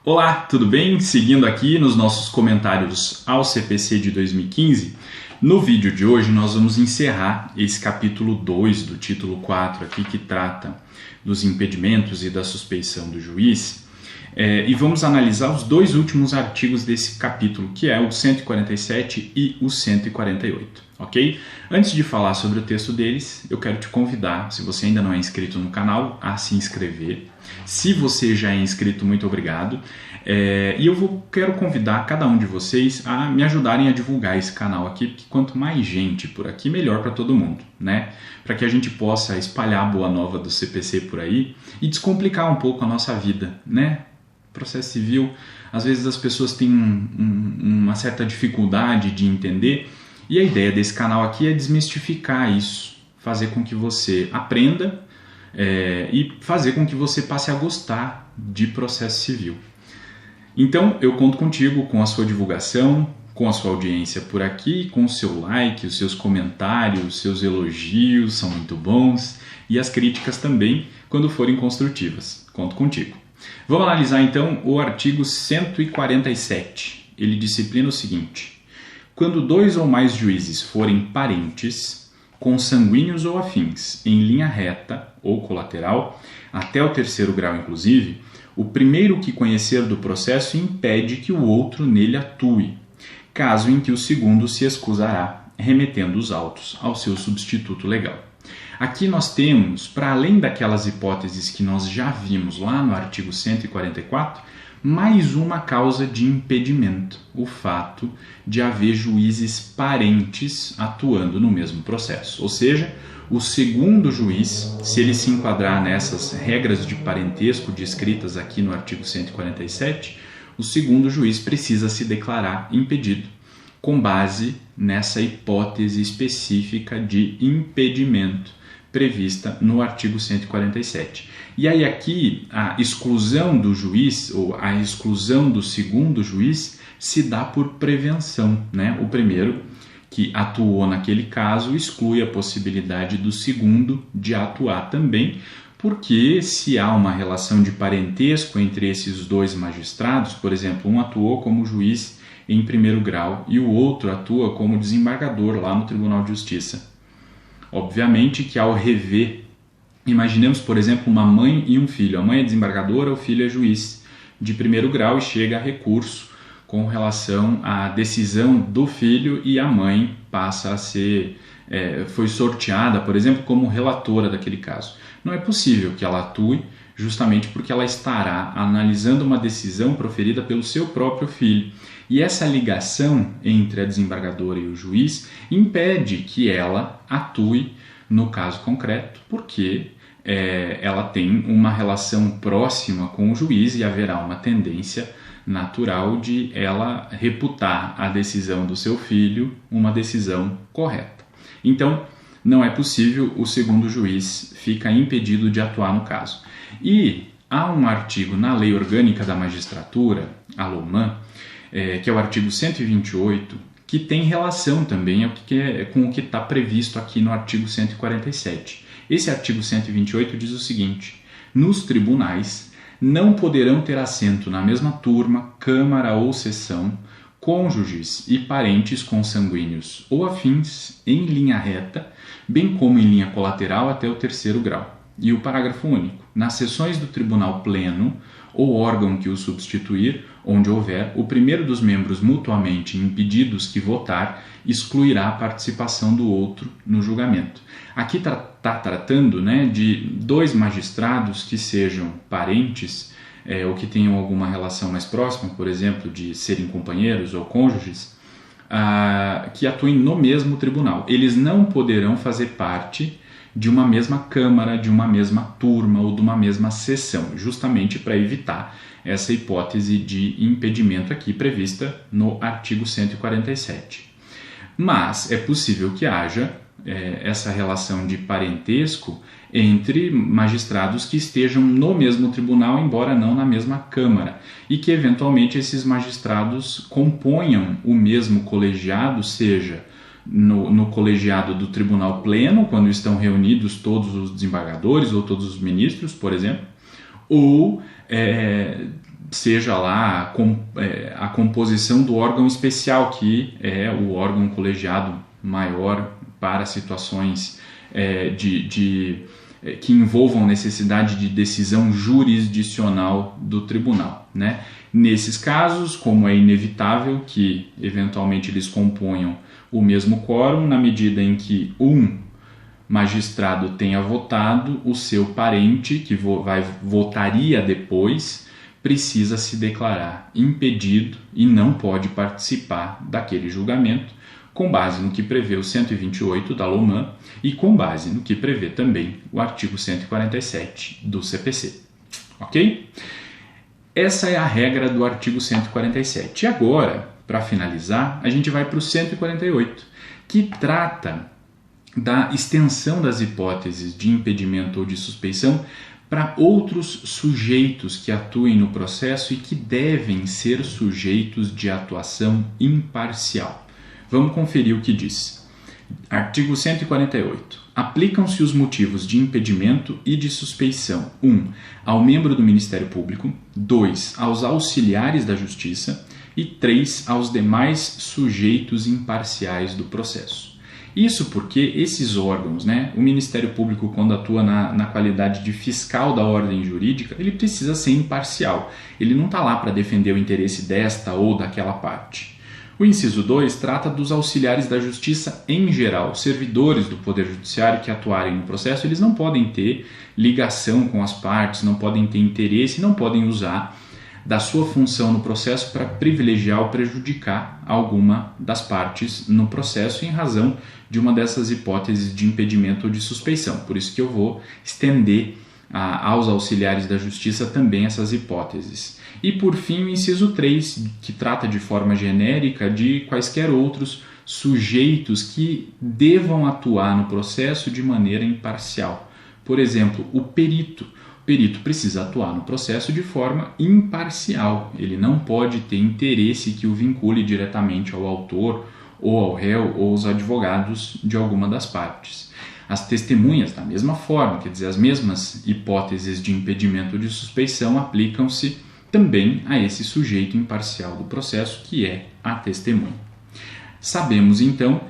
Olá, tudo bem? Seguindo aqui nos nossos comentários ao CPC de 2015, no vídeo de hoje nós vamos encerrar esse capítulo 2 do título 4 aqui que trata dos impedimentos e da suspeição do juiz e vamos analisar os dois últimos artigos desse capítulo, que é o 147 e o 148, ok? Antes de falar sobre o texto deles, eu quero te convidar, se você ainda não é inscrito no canal, a se inscrever. Se você já é inscrito, muito obrigado. E eu quero convidar cada um de vocês a me ajudarem a divulgar esse canal aqui, porque quanto mais gente por aqui, melhor para todo mundo, né? Para que a gente possa espalhar a boa nova do CPC por aí e descomplicar um pouco a nossa vida, né? Processo civil, às vezes as pessoas têm uma certa dificuldade de entender, e a ideia desse canal aqui é desmistificar isso, fazer com que você aprenda e fazer com que você passe a gostar de processo civil. Então eu conto contigo, com a sua divulgação, com a sua audiência por aqui, com o seu like, os seus comentários, os seus elogios são muito bons, e as críticas também, quando forem construtivas. Conto contigo. Vamos analisar então o artigo 147. Ele disciplina o seguinte: quando dois ou mais juízes forem parentes, consanguíneos ou afins, em linha reta ou colateral, até o terceiro grau inclusive, o primeiro que conhecer do processo impede que o outro nele atue, caso em que o segundo se excusará, remetendo os autos ao seu substituto legal. Aqui nós temos, para além daquelas hipóteses que nós já vimos lá no artigo 144, mais uma causa de impedimento, o fato de haver juízes parentes atuando no mesmo processo. Ou seja, o segundo juiz, se ele se enquadrar nessas regras de parentesco descritas aqui no artigo 147, o segundo juiz precisa se declarar impedido, com base nessa hipótese específica de impedimento prevista no artigo 147. E aí aqui a exclusão do juiz, ou a exclusão do segundo juiz, se dá por prevenção, né? O primeiro que atuou naquele caso exclui a possibilidade do segundo de atuar também, porque se há uma relação de parentesco entre esses dois magistrados, por exemplo, um atuou como juiz em primeiro grau e o outro atua como desembargador lá no Tribunal de Justiça. Obviamente que ao rever, imaginemos, por exemplo, uma mãe e um filho. A mãe é desembargadora, o filho é juiz de primeiro grau e chega a recurso com relação à decisão do filho, e a mãe passa a ser, foi sorteada, por exemplo, como relatora daquele caso. Não é possível que ela atue, justamente porque ela estará analisando uma decisão proferida pelo seu próprio filho. E essa ligação entre a desembargadora e o juiz impede que ela atue no caso concreto, porque ela tem uma relação próxima com o juiz e haverá uma tendência natural de ela reputar a decisão do seu filho uma decisão correta. Então, não é possível, o segundo juiz fica impedido de atuar no caso. E há um artigo na Lei Orgânica da Magistratura, a LOMAN, que é o artigo 128, que tem relação também com o que está previsto aqui no artigo 147. Esse artigo 128 diz o seguinte: nos tribunais não poderão ter assento na mesma turma, câmara ou sessão, cônjuges e parentes consanguíneos ou afins em linha reta, bem como em linha colateral até o terceiro grau. E o parágrafo único: nas sessões do tribunal pleno ou órgão que o substituir, onde houver, o primeiro dos membros mutuamente impedidos que votar excluirá a participação do outro no julgamento. Aqui está tratando, né, de dois magistrados que sejam parentes ou que tenham alguma relação mais próxima, por exemplo, de serem companheiros ou cônjuges, que atuem no mesmo tribunal. Eles não poderão fazer parte de uma mesma câmara, de uma mesma turma ou de uma mesma sessão, justamente para evitar essa hipótese de impedimento aqui prevista no artigo 147. Mas é possível que haja essa relação de parentesco entre magistrados que estejam no mesmo tribunal, embora não na mesma câmara, e que eventualmente esses magistrados componham o mesmo colegiado, seja no colegiado do tribunal pleno, quando estão reunidos todos os desembargadores ou todos os ministros, por exemplo, ou seja lá a composição do órgão especial, que é o órgão colegiado maior para situações que envolvam necessidade de decisão jurisdicional do tribunal, né? Nesses casos, como é inevitável que eventualmente eles componham o mesmo quórum, na medida em que um magistrado tenha votado, o seu parente, que votaria depois, precisa se declarar impedido e não pode participar daquele julgamento, com base no que prevê o 128 da LOMAN e com base no que prevê também o artigo 147 do CPC. Ok? Essa é a regra do artigo 147. E agora, para finalizar, a gente vai para o 148, que trata da extensão das hipóteses de impedimento ou de suspeição para outros sujeitos que atuem no processo e que devem ser sujeitos de atuação imparcial. Vamos conferir o que diz. Artigo 148. Aplicam-se os motivos de impedimento e de suspeição: 1. Ao membro do Ministério Público, 2. Aos auxiliares da Justiça e 3. Aos demais sujeitos imparciais do processo. Isso porque esses órgãos, o Ministério Público, quando atua na qualidade de fiscal da ordem jurídica, ele precisa ser imparcial. Ele não está lá para defender o interesse desta ou daquela parte. O inciso 2 trata dos auxiliares da Justiça em geral. Servidores do Poder Judiciário que atuarem no processo, eles não podem ter ligação com as partes, não podem ter interesse, não podem usar da sua função no processo para privilegiar ou prejudicar alguma das partes no processo em razão de uma dessas hipóteses de impedimento ou de suspeição. Por isso que eu vou estender aos auxiliares da Justiça também essas hipóteses. E por fim o inciso 3, que trata de forma genérica de quaisquer outros sujeitos que devam atuar no processo de maneira imparcial. Por exemplo, o perito. O perito precisa atuar no processo de forma imparcial. Ele não pode ter interesse que o vincule diretamente ao autor ou ao réu ou aos advogados de alguma das partes. As testemunhas, da mesma forma, quer dizer, as mesmas hipóteses de impedimento ou de suspeição aplicam-se também a esse sujeito imparcial do processo, que é a testemunha. Sabemos, então,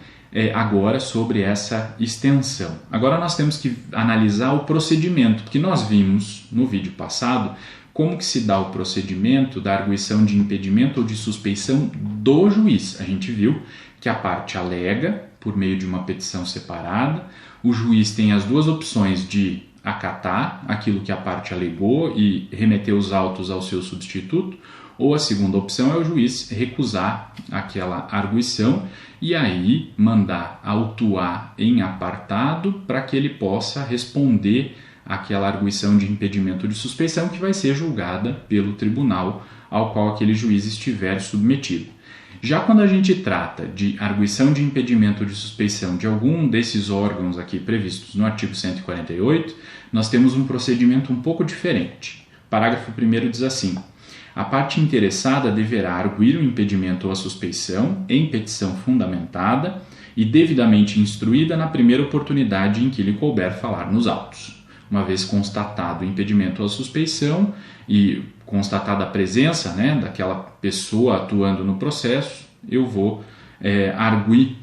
agora sobre essa extensão. Agora nós temos que analisar o procedimento, porque nós vimos no vídeo passado como que se dá o procedimento da arguição de impedimento ou de suspeição do juiz. A gente viu que a parte alega por meio de uma petição separada, o juiz tem as duas opções de acatar aquilo que a parte alegou e remeter os autos ao seu substituto, ou a segunda opção é o juiz recusar aquela arguição e aí mandar autuar em apartado para que ele possa responder àquela arguição de impedimento ou de suspeição que vai ser julgada pelo tribunal ao qual aquele juiz estiver submetido. Já quando a gente trata de arguição de impedimento ou de suspeição de algum desses órgãos aqui previstos no artigo 148, nós temos um procedimento um pouco diferente. Parágrafo 1º diz assim: a parte interessada deverá arguir o impedimento ou a suspeição em petição fundamentada e devidamente instruída na primeira oportunidade em que lhe couber falar nos autos. Uma vez constatado o impedimento ou a suspeição e constatada a presença daquela pessoa atuando no processo, eu vou arguir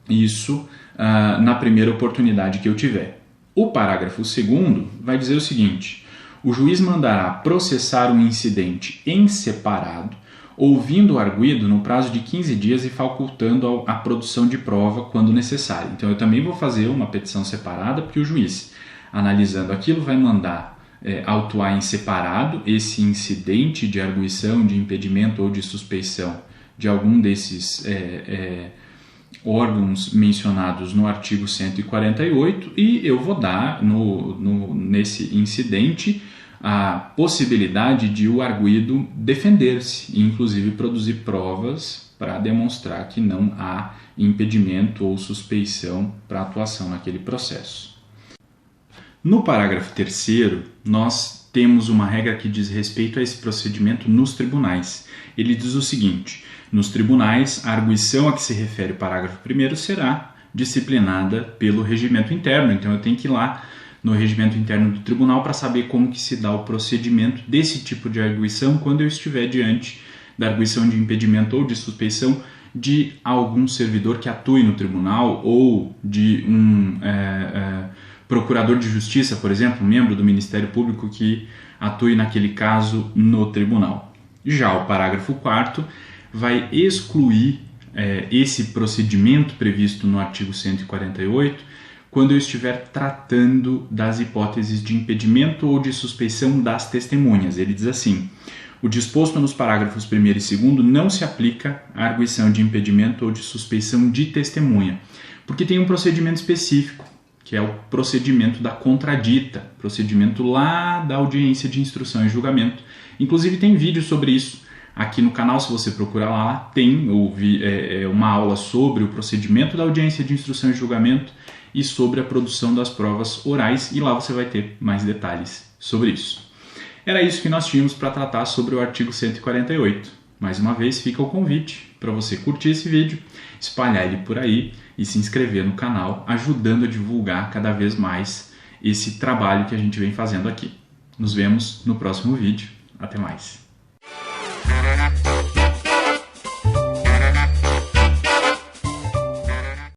isso na primeira oportunidade que eu tiver. O parágrafo 2º vai dizer o seguinte: o juiz mandará processar um incidente em separado, ouvindo o arguido no prazo de 15 dias e facultando a produção de prova quando necessário. Então eu também vou fazer uma petição separada, porque o juiz, analisando aquilo, vai mandar autuar em separado esse incidente de arguição, de impedimento ou de suspeição de algum desses órgãos mencionados no artigo 148 e eu vou dar nesse incidente a possibilidade de o arguido defender-se e inclusive produzir provas para demonstrar que não há impedimento ou suspeição para atuação naquele processo. No parágrafo 3º, nós temos uma regra que diz respeito a esse procedimento nos tribunais. Ele diz o seguinte: nos tribunais, a arguição a que se refere o parágrafo 1º será disciplinada pelo regimento interno, então eu tenho que ir lá no regimento interno do tribunal para saber como que se dá o procedimento desse tipo de arguição quando eu estiver diante da arguição de impedimento ou de suspeição de algum servidor que atue no tribunal ou de um procurador de justiça, por exemplo, um membro do Ministério Público que atue naquele caso no tribunal. Já o parágrafo 4º vai excluir esse procedimento previsto no artigo 148 quando eu estiver tratando das hipóteses de impedimento ou de suspeição das testemunhas. Ele diz assim: o disposto nos parágrafos 1º e 2º não se aplica à arguição de impedimento ou de suspeição de testemunha, porque tem um procedimento específico, que é o procedimento da contradita, procedimento lá da audiência de instrução e julgamento. Inclusive tem vídeo sobre isso aqui no canal, se você procurar lá, tem uma aula sobre o procedimento da audiência de instrução e julgamento e sobre a produção das provas orais, e lá você vai ter mais detalhes sobre isso. Era isso que nós tínhamos para tratar sobre o artigo 148. Mais uma vez, fica o convite para você curtir esse vídeo, espalhar ele por aí e se inscrever no canal, ajudando a divulgar cada vez mais esse trabalho que a gente vem fazendo aqui. Nos vemos no próximo vídeo. Até mais!